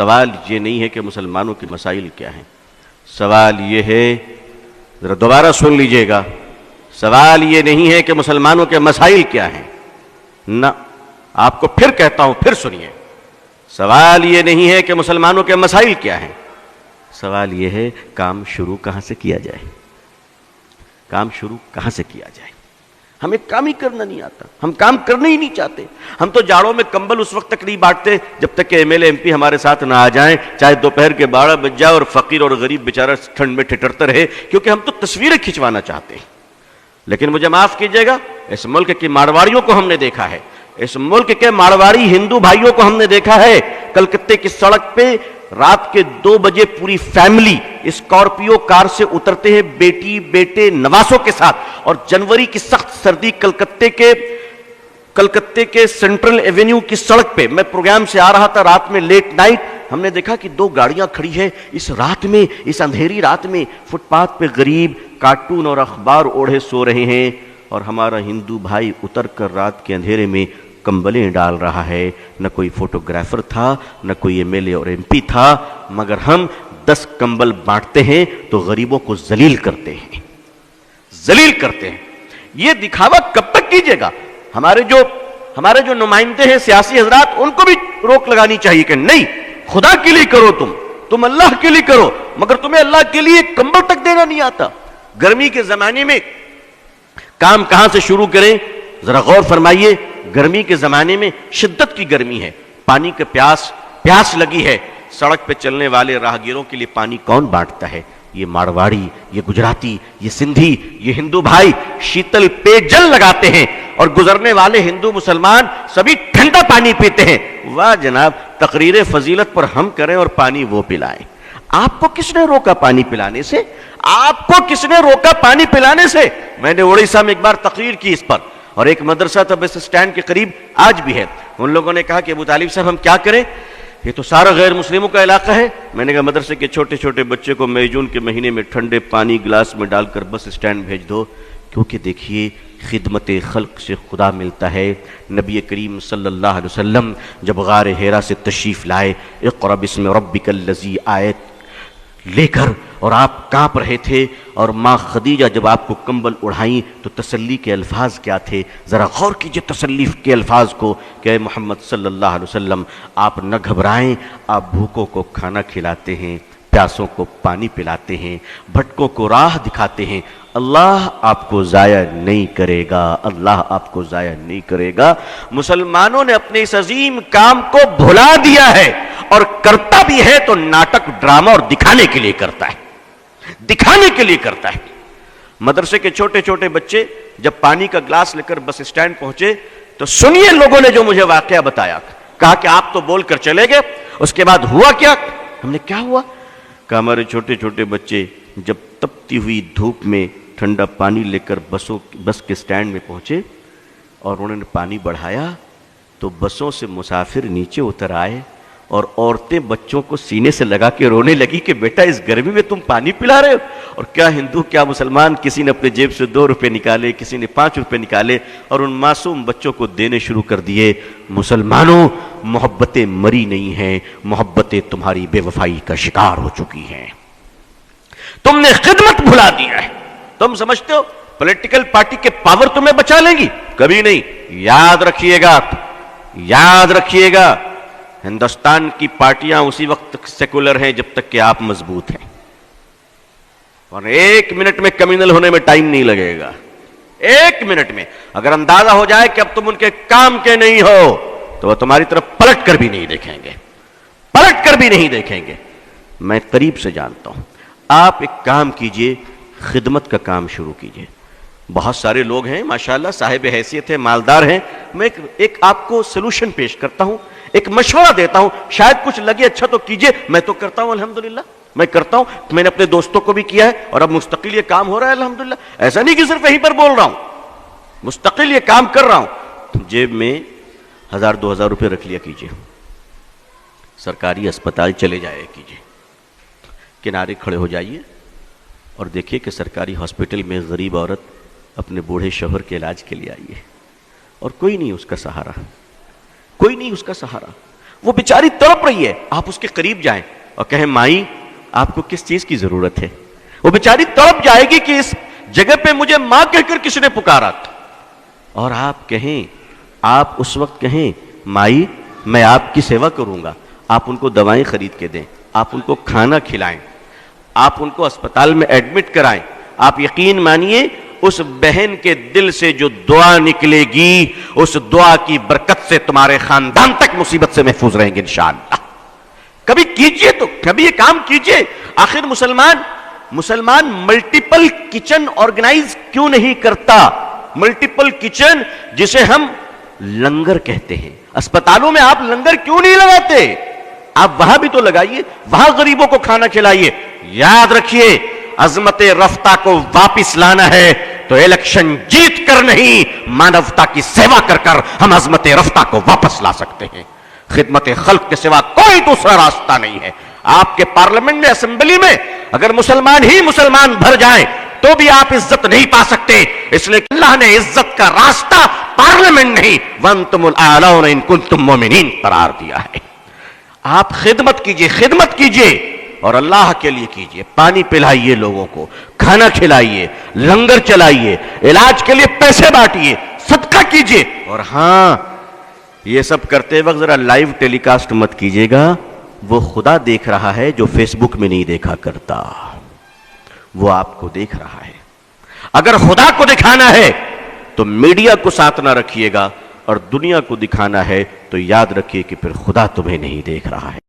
سوال یہ نہیں ہے کہ مسلمانوں کے مسائل کیا ہیں، سوال یہ ہے، ذرا دوبارہ سن لیجئے گا، سوال یہ نہیں ہے کہ مسلمانوں کے مسائل کیا ہیں، نہ، آپ کو پھر کہتا ہوں، پھر سنیے، سوال یہ نہیں ہے کہ مسلمانوں کے مسائل کیا ہیں، سوال یہ ہے کام شروع کہاں سے کیا جائے، کام شروع کہاں سے کیا جائے۔ ہمیں کام ہی کرنا نہیں آتا، ہم کام کرنا ہی نہیں چاہتے، ہم تو جاڑوں میں کمبل اس وقت تک نہیں بانٹتے جب تک کہ ایم ایل ایم پی ہمارے ساتھ نہ آ جائیں، چاہے دوپہر کے 12 بج جائے اور فقیر اور غریب بیچارہ ٹھنڈ میں ٹھٹرتا رہے، کیونکہ ہم تو تصویریں کھنچوانا چاہتے ہیں۔ لیکن مجھے معاف کیجئے گا، اس ملک کی مارواڑیوں کو ہم نے دیکھا ہے، اس ملک کے مارواڑی ہندو بھائیوں کو ہم نے دیکھا ہے، کلکتے کی سڑک پہ رات کے 2 بجے پوری فیملی اسکارپیو کار سے اترتے ہیں، بیٹی بیٹے نواسوں کے ساتھ، اور جنوری کی سخت سردی کلکتے کے سینٹرل ایونیو کی سڑک پہ، میں پروگرام سے آ رہا تھا رات میں لیٹ نائٹ، ہم نے دیکھا کہ 2 گاڑیاں کھڑی ہیں اس رات میں، اس اندھیری رات میں، فٹ پاتھ پہ غریب کارٹون اور اخبار اوڑھے سو رہے ہیں، اور ہمارا ہندو بھائی اتر کر رات کے اندھیرے میں کمبلیں ڈال رہا ہے۔ نہ کوئی فوٹوگرافر تھا، نہ کوئی ایم ایل اے اور ایم پی تھا، مگر ہم 10 کمبل بانٹتے ہیں تو غریبوں کو ذلیل کرتے ہیں، ذلیل کرتے ہیں۔ یہ دکھاوا کب تک کیجیے گا؟ ہمارے جو نمائندے ہیں سیاسی حضرات، ان کو بھی روک لگانی چاہیے کہ نہیں، خدا کے لیے کرو، تم اللہ کے لیے کرو، مگر تمہیں اللہ کے لیے کمبل تک دینا نہیں آتا۔ گرمی کے زمانے میں کام کہاں سے شروع کریں؟ ذرا غور فرمائیے، گرمی کے زمانے میں شدت کی گرمی ہے، پانی کا پیاس لگی ہے، سڑک پہ چلنے والے راہگیروں کے لیے پانی کون بانٹتا ہے؟ یہ مارواڑی، یہ گجراتی، یہ سندھی، یہ ہندو بھائی شیتل پے جل لگاتے ہیں، اور گزرنے والے ہندو مسلمان سبھی ٹھنڈا پانی پیتے ہیں۔ واہ جناب، تقریر فضیلت پر ہم کریں اور پانی وہ پلائیں۔ آپ کو کس نے روکا پانی پلانے سے؟ آپ کو کس نے روکا پانی پلانے سے؟ میں نے اڑیسہ میں ایک بار تقریر کی اس پر، اور ایک مدرسہ تھا بس اسٹینڈ کے قریب، آج بھی ہے، ان لوگوں نے کہا کہ ابو طالب صاحب ہم کیا کریں، یہ تو سارا غیر مسلموں کا علاقہ ہے۔ میں نے کہا مدرسے کے چھوٹے چھوٹے بچے کو مئی جون کے مہینے میں ٹھنڈے پانی گلاس میں ڈال کر بس اسٹینڈ بھیج دو، کیونکہ دیکھیے خدمت خلق سے خدا ملتا ہے۔ نبی کریم صلی اللہ علیہ وسلم جب غار حرا سے تشریف لائے، اقرأ بسم ربک الذی آیت لے کر، اور آپ کانپ رہے تھے، اور ماں خدیجہ جب آپ کو کمبل اڑھائیں تو تسلی کے الفاظ کیا تھے؟ ذرا غور کیجئے تسلی کے الفاظ کو کہ اے محمد صلی اللہ علیہ وسلم، آپ نہ گھبرائیں، آپ بھوکوں کو کھانا کھلاتے ہیں، پیاسوں کو پانی پلاتے ہیں، بھٹکوں کو راہ دکھاتے ہیں، اللہ آپ کو ضائع نہیں کرے گا، اللہ آپ کو ضائع نہیں کرے گا۔ مسلمانوں نے اپنے اس عظیم کام کو بھلا دیا ہے، اور کرتا بھی ہے تو ناٹک، ڈرامہ اور دکھانے کے لیے کرتا ہے، دکھانے کے لیے کرتا ہے۔ مدرسے کے چھوٹے چھوٹے بچے جب پانی کا گلاس لے کر بس اسٹینڈ پہنچے تو سنیے لوگوں نے جو مجھے واقعہ بتایا، کہا کہ آپ تو بول کر چلے گئے، اس کے بعد ہوا کیا؟ ہم نے کیا ہوا؟ کہ ہمارے چھوٹے چھوٹے بچے جب تپتی ہوئی دھوپ میں ٹھنڈا پانی لے کر بس کے سٹینڈ میں پہنچے اور انہوں نے پانی بڑھایا تو بسوں سے مسافر نیچے اتر آئے اور عورتیں بچوں کو سینے سے لگا کے رونے لگی کہ بیٹا اس گرمی میں تم پانی پلا رہے ہو۔ اور کیا ہندو کیا مسلمان، کسی نے اپنے جیب سے 2 روپے نکالے، کسی نے 5 روپے نکالے اور ان معصوم بچوں کو دینے شروع کر دیے۔ مسلمانوں، محبتیں مری نہیں ہیں، محبتیں تمہاری بے وفائی کا شکار ہو چکی ہیں، تم نے خدمت بھلا دیا ہے۔ تم سمجھتے ہو پولیٹیکل پارٹی کے پاور تمہیں بچا لیں گی؟ کبھی نہیں۔ یاد رکھیے گا، یاد رکھیے گا، ہندوستان کی پارٹیاں اسی وقت تک سیکولر ہیں جب تک کہ آپ مضبوط ہیں، اور 1 منٹ میں کمیونل ہونے میں ٹائم نہیں لگے گا۔ 1 منٹ میں اگر اندازہ ہو جائے کہ اب تم ان کے کام کے نہیں ہو تو وہ تمہاری طرف پلٹ کر بھی نہیں دیکھیں گے، پلٹ کر بھی نہیں دیکھیں گے۔ میں قریب سے جانتا ہوں۔ آپ ایک کام کیجئے، خدمت کا کام شروع کیجئے۔ بہت سارے لوگ ہیں ماشاءاللہ، صاحب حیثیت ہیں، مالدار ہیں۔ میں ایک آپ کو سلوشن پیش کرتا ہوں، ایک مشورہ دیتا ہوں، شاید کچھ لگے اچھا تو کیجئے۔ میں تو کرتا ہوں الحمدللہ، میں کرتا ہوں، میں نے اپنے دوستوں کو بھی کیا ہے اور اب مستقل یہ کام ہو رہا ہے الحمدللہ۔ ایسا نہیں کہ صرف یہیں پر بول رہا ہوں، مستقل یہ کام کر رہا ہوں۔ جیب میں 1000-2000 روپے رکھ لیا کیجئے، سرکاری اسپتال چلے جایا کیجئے، کنارے کھڑے ہو جائیے اور دیکھیے کہ سرکاری ہاسپٹل میں غریب عورت اپنے بوڑھے شوہر کے علاج کے لیے آئی ہے اور کوئی نہیں اس کا سہارا، کوئی نہیں اس کا سہارا۔ وہ بیچاری تڑپ رہی ہے، آپ اس کے قریب جائیں اور کہیں مائی آپ کو کس چیز کی ضرورت ہے؟ وہ بیچاری تڑپ جائے گی کہ اس جگہ پہ مجھے ماں کہہ کر کس نے پکارا تھا، اور آپ کہیں، آپ اس وقت کہیں مائی میں آپ کی سیوا کروں گا، آپ ان کو دوائیں خرید کے دیں، آپ ان کو کھانا کھلائیں، آپ ان کو اسپتال میں ایڈمٹ کرائیں، آپ یقین مانیے اس بہن کے دل سے جو دعا نکلے گی، اس دعا کی برکت سے تمہارے خاندان تک مصیبت سے محفوظ رہیں گے انشاءاللہ۔ کبھی کیجئے، تو کبھی یہ کام کیجئے۔ آخر مسلمان ملٹیپل کچن آرگنائز کیوں نہیں کرتا؟ ملٹیپل کچن جسے ہم لنگر کہتے ہیں، اسپتالوں میں آپ لنگر کیوں نہیں لگاتے؟ آپ وہاں بھی تو لگائیے، وہاں غریبوں کو کھانا کھلائیے۔ یاد رکھیے عظمت رفتہ کو واپس لانا ہے تو الیکشن جیت کر نہیں، مانوتا کی سیوا کر کر ہم عظمت رفتہ کو واپس لا سکتے ہیں۔ خدمت خلق کے سوا کوئی دوسرا راستہ نہیں ہے۔ آپ کے پارلیمنٹ میں، اسمبلی میں اگر مسلمان ہی مسلمان بھر جائیں تو بھی آپ عزت نہیں پا سکتے، اس لیے کہ اللہ نے عزت کا راستہ پارلیمنٹ نہیں وَأَنْتُمُ الْأَعْلَوْنَ إِن كُنتُم مُؤْمِنِينَ قرار دیا ہے۔ آپ خدمت کیجئے اور اللہ کے لیے کیجئے۔ پانی پلائیے لوگوں کو، کھانا کھلائیے، لنگر چلائیے، علاج کے لیے پیسے بانٹیے، صدقہ کیجئے۔ اور ہاں، یہ سب کرتے وقت ذرا لائیو ٹیلی کاسٹ مت کیجئے گا، وہ خدا دیکھ رہا ہے جو فیس بک میں نہیں دیکھا کرتا، وہ آپ کو دیکھ رہا ہے۔ اگر خدا کو دکھانا ہے تو میڈیا کو ساتھ نہ رکھیے گا، اور دنیا کو دکھانا ہے تو یاد رکھیے کہ پھر خدا تمہیں نہیں دیکھ رہا ہے۔